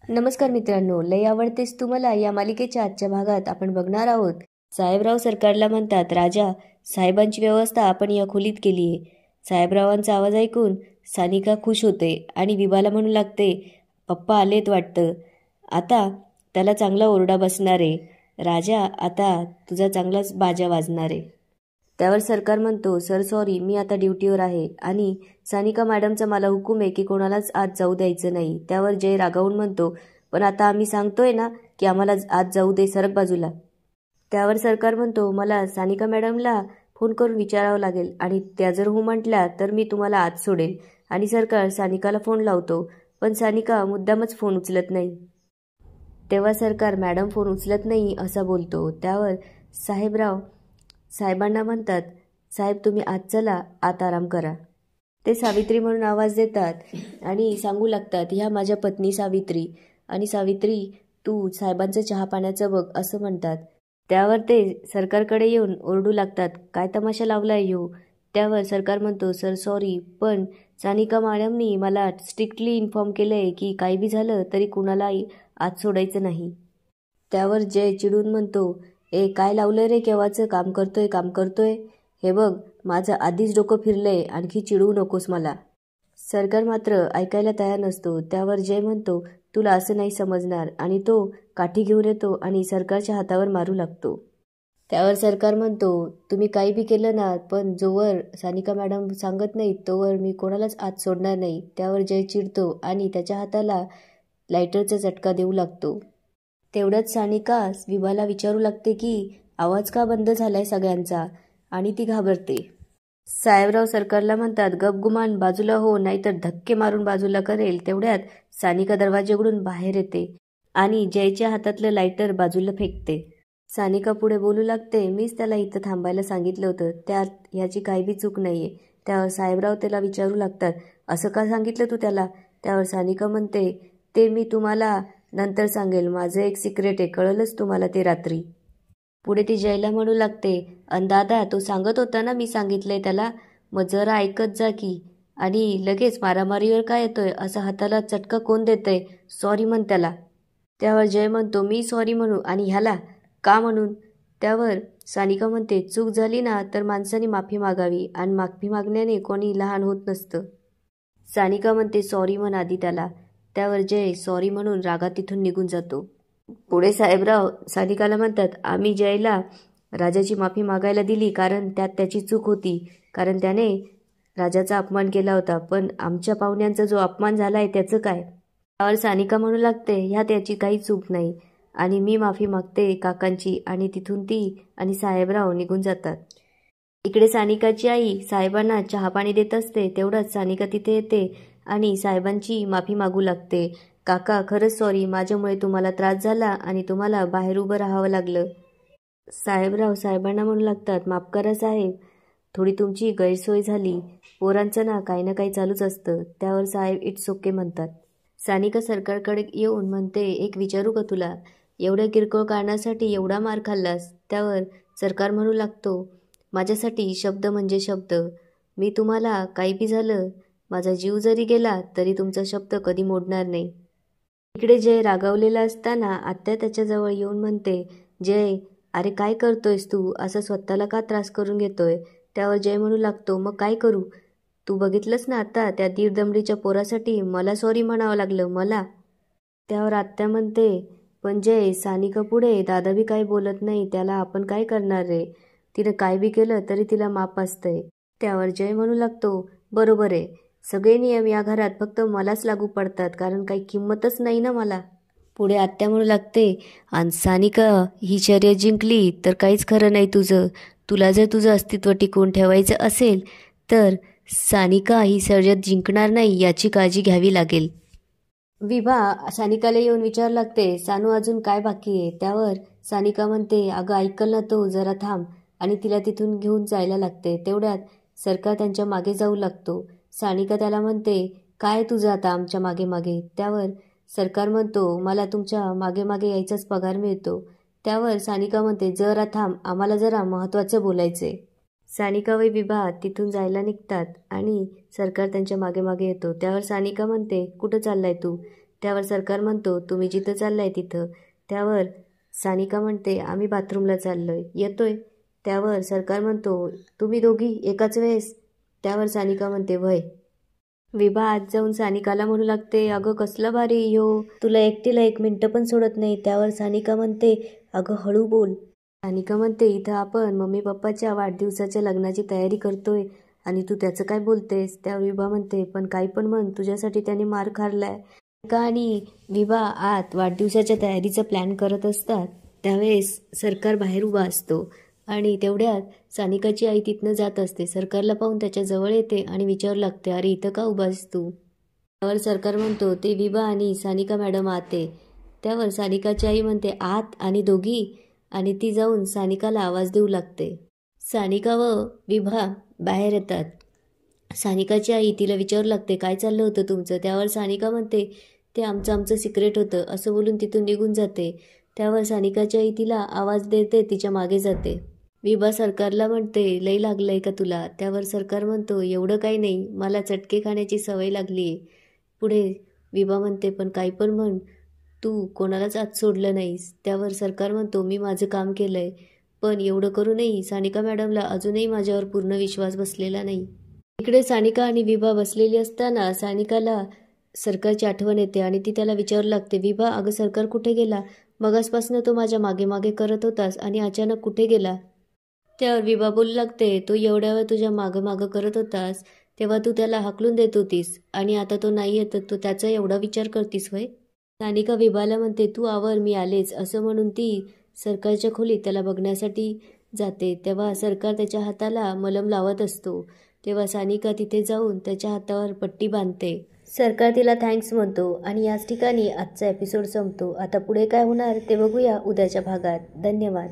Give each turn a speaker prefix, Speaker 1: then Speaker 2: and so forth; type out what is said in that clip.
Speaker 1: नमस्कार मित्रांनो, लय आवडतेस तुम्हाला या मालिकेच्या आजच्या भागात आपण बघणार आहोत. साहेबराव सरकारला म्हणतात, राजा साहेबांची व्यवस्था आपण या खोलीत केली आहे. साहेबरावांचा आवाज ऐकून सानिका खुश होते आणि विभाला म्हणू लागते, पप्पा आलेत वाटतं. आता त्याला चांगला ओरडा बसणार आहे. राजा आता तुझा चांगलाच बाजा वाजणार आहे. त्यावर सरकार म्हणतो, सर सॉरी, मी आता ड्युटीवर आहे आणि सानिका मॅडमचा मला हुकूम आहे की कोणालाच आत जाऊ द्यायचं नाही. त्यावर जय रागावून म्हणतो, पण आता आम्ही सांगतोय ना की आम्हाला आत जाऊ दे, सरक बाजूला. त्यावर सरकार म्हणतो, मला सानिका मॅडमला फोन करून विचारावं लागेल आणि त्या जर हो म्हटल्या तर मी तुम्हाला आत सोडेल. आणि सरकार सानिकाला फोन लावतो, पण सानिका मुद्दामच फोन उचलत नाही. तेव्हा सरकार मॅडम फोन उचलत नाही असं बोलतो. त्यावर साहेबराव साहेबांना म्हणतात, साहेब तुम्ही आत चला, आत आराम करा. ते सावित्री म्हणून आवाज देतात आणि सांगू लागतात, ह्या माझ्या पत्नी सावित्री, आणि सावित्री तू साहेबांचं चहा पाण्याचं बघ असं म्हणतात. त्यावर ते सरकारकडे येऊन ओरडू लागतात, काय तमाशा लावलाय ह्यो. त्यावर सरकार म्हणतो, सर सॉरी, पण सानिका मॅडमनी मला स्ट्रिक्टली इन्फॉर्म केलंय की काही बी झालं तरी कुणालाही आत सोडायचं नाही. त्यावर जय चिडून म्हणतो, काय लावलंय रे, केव्हाचं काम करतोय. हे बघ माझं आधीच डोकं फिरलंय, आणखी चिडवू नकोस मला. सरकार मात्र ऐकायला तयार नसतो. त्यावर जय म्हणतो, तुला असं नाही समजणार, आणि तो काठी घेऊन येतो आणि सरकारच्या हातावर मारू लागतो. त्यावर सरकार म्हणतो, तुम्ही काही बी केलं ना, पण जोवर सानिका मॅडम सांगत नाही तोवर मी कोणालाच आत सोडणार नाही. त्यावर जय चिडतो आणि त्याच्या हाताला लायटरचा झटका देऊ लागतो. तेवढ्यात सानिका विभाला विचारू लागते की आवाज का बंद झालाय सगळ्यांचा, आणि ती घाबरते. साहेबराव सरकारला म्हणतात, गपगुमान बाजूला हो, नाहीतर धक्के मारून बाजूला करेल. तेवढ्यात सानिका दरवाजे उघडून बाहेर येते आणि जयच्या हातातलं लायटर बाजूला फेकते. सानिका पुढे बोलू लागते, मीच त्याला इथं थांबायला सांगितलं होतं, त्यात ह्याची काही बी चूक नाहीये. त्यावर साहेबराव त्याला विचारू लागतात, असं का सांगितलं तू त्याला. त्यावर सानिका म्हणते, ते मी तुम्हाला नंतर सांगेल, माझं एक सिक्रेट आहे, कळलंच तुम्हाला ते रात्री. पुढे ती जयला म्हणू लागते, दादा तो सांगत होता ना मी सांगितलंय त्याला, मग जरा ऐकत जा की, आणि लगेच मारामारीवर काय येतोय, असं हाताला चटका कोण देतंय, सॉरी म्हण त्याला. त्यावर जय म्हणतो, मी सॉरी म्हणू आणि ह्याला का म्हणून. त्यावर सानिका म्हणते, चूक झाली ना तर माणसाने माफी मागावी, आणि माफी मागण्याने कोणी लहान होत नसतं. सानिका म्हणते, सॉरी म्हण आधी त्याला. त्यावर जय सॉरी म्हणून रागात तिथून निघून जातो. पुढे साहेबराव सानिकाला म्हणतात, आम्ही जयला राजाची माफी मागायला दिली कारण त्यात त्याची चूक होती, कारण त्याने राजाचा अपमान केला होता, पण आमच्या पाहुण्यांचा जो अपमान झालाय त्याचं काय. त्यावर सानिका म्हणू लागते, ह्यात त्याची काही चूक नाही आणि मी माफी मागते काकांची, आणि तिथून ती आणि साहेबराव निघून जातात. इकडे सानिकाची आई साहेबांना चहा पाणी देत असते. तेवढ्याच सानिका तिथे येते आणि साहेबांची माफी मागू लागते, काका खरंच सॉरी, माझ्यामुळे तुम्हाला त्रास झाला आणि तुम्हाला बाहेर उभं राहावं लागलं. साहेबराव साहेबांना म्हणू लागतात, माफ करा साहेब, थोडी तुमची गैरसोय झाली, पोरांचं ना काही चालूच असतं. त्यावर साहेब इट्स ओके म्हणतात. सानिका सरकारकडे येऊन म्हणते, एक विचारू का तुला, एवढ्या किरकोळ कारणासाठी एवढा मार खाल्लास. त्यावर सरकार म्हणू लागतो, माझ्यासाठी शब्द म्हणजे शब्द, मी तुम्हाला काही बी झालं, माझा जीव जरी गेला तरी तुमचा शब्द कधी मोडणार नाही. इकडे जय रागावलेला असताना आत्या त्याच्याजवळ येऊन म्हणते, जय अरे काय करतोयस तू, असं स्वतःला का त्रास करून घेतोय. त्यावर जय म्हणू लागतो, मग काय करू, तू बघितलंस ना आता त्या दीडदमडीच्या पोरासाठी मला सॉरी म्हणावं लागलं मला. त्यावर आत्या म्हणते, पण जय सानिका पुढे दादा बी काही बोलत नाही, त्याला आपण काय करणार रे, तिनं काय बी केलं तरी तिला माप असतंय. त्यावर जय म्हणू लागतो, बरोबर आहे, सगळे नियम या घरात फक्त मलाच लागू पडतात, कारण काही किंमतच नाही ना मला. पुढे आत्या म्हणू लागते, आणि सानिका ही शर्यत जिंकली तर काहीच खरं नाही तुझं, तुला जर तुझं अस्तित्व टिकवून ठेवायचं असेल तर सानिका ही शर्यत जिंकणार नाही याची काळजी घ्यावी लागेल. विभा सानिकाला येऊन विचारू लागते, सानू अजून काय बाकी आहे. त्यावर सानिका म्हणते, अगं ऐकल ना तो, जरा थांब, आणि तिला तिथून घेऊन जायला लागते. तेवढ्यात सरकार त्यांच्या मागे जाऊ लागतो. सानिका त्याला म्हणते, काय तुझं आता आमच्या मागे मागे. त्यावर सरकार म्हणतो, मला तुमच्या मागे मागे यायचाच पगार मिळतो. त्यावर सानिका म्हणते, जरा थांब, आम्हाला जरा महत्त्वाचं बोलायचंय. सानिका व विभा तिथून जायला निघतात आणि सरकार त्यांच्या मागे मागे येतो. त्यावर सानिका म्हणते, कुठं चाललाय तू. त्यावर सरकार म्हणतो तुम्ही जिथं चाललाय तिथं. त्यावर सानिका म्हणते आम्ही बाथरूमला चाललोय, येतोय. त्यावर सरकार म्हणतो तुम्ही दोघी एकाच वेळेस. त्यावर सानिका म्हणते वय. विभा आत जाऊन सानिकाला म्हणू लागते अगं कसलं भारी ह्यो, तुला एकटीला 1 मिनिटं पण सोडत नाही. त्यावर सानिका म्हणते अगं हळू बोल. सानिका म्हणते इथं आपण मम्मी पप्पाच्या वाढदिवसाच्या लग्नाची तयारी करतोय आणि तू त्याचं काय बोलतेस. त्यावर विभा म्हणते पण काही पण म्हण, तुझ्यासाठी त्याने मार खाल्लाय. सानिका आणि विभा आत वाढदिवसाच्या तयारीचा प्लॅन करत असतात. त्यावेळेस सरकार बाहेर उभा असतो आणि तेवढ्यात सानिकाची आई तिथनं जात असते. सरकारला पाहून त्याच्या जवळ येते आणि विचारू लागते अरे इथं का उभा आहेस तू. त्यावर सरकार म्हणतो ते विभा आणि सानिका मॅडम आत आहे. त्यावर सानिकाची आई म्हणते आत आणि दोघी, आणि ती जाऊन सानिकाला आवाज देऊ लागते. सानिका व विभा बाहेर येतात. सानिकाची आई तिला विचारू लागते काय चाललं होतं तुमचं. त्यावर सानिका म्हणते ते आमचं सिक्रेट होतं असं बोलून तिथून निघून जाते. त्यावर सानिकाची आई तिला आवाज देते, तिच्या मागे जाते. विभा सरकारला म्हणते लई लागलंय का तुला. त्यावर सरकार म्हणतो एवढं काही नाही, मला चटके खाण्याची सवय लागली आहे. पुढे विभा म्हणते पण काही पण म्हण, तू कोणालाच आत सोडलं नाहीस. त्यावर सरकार म्हणतो मी माझं काम केलंय, पण एवढं करूनही सानिका मॅडमला अजूनही माझ्यावर पूर्ण विश्वास बसलेला नाही. इकडे सानिका आणि विभा बसलेली असताना सानिकाला सरकारची आठवण येते आणि ती त्याला विचारू लागते विभा अगं सरकार कुठे गेला, मगासपासून तो माझ्या मागे मागे करत होतास आणि अचानक कुठे गेला. त्यावर विभा बोलू लागते तो एवढ्या वेळ तुझ्या मागं मागं करत होतास तेव्हा तू त्याला हाकलून देत होतीस आणि आता तो नाही येत तो त्याचा एवढा विचार करतीस होय. सानिका विभाला म्हणते तू आवर मी आलेच असं म्हणून ती सरकारच्या खोलीत त्याला बघण्यासाठी जाते. तेव्हा सरकार त्याच्या हाताला मलम लावत असतो. तेव्हा सानिका तिथे जाऊन त्याच्या हातावर पट्टी बांधते. सरकार तिला थँक्स म्हणतो आणि याच ठिकाणी आजचा एपिसोड संपतो. आता पुढे काय होणार ते बघूया उद्याच्या भागात. धन्यवाद.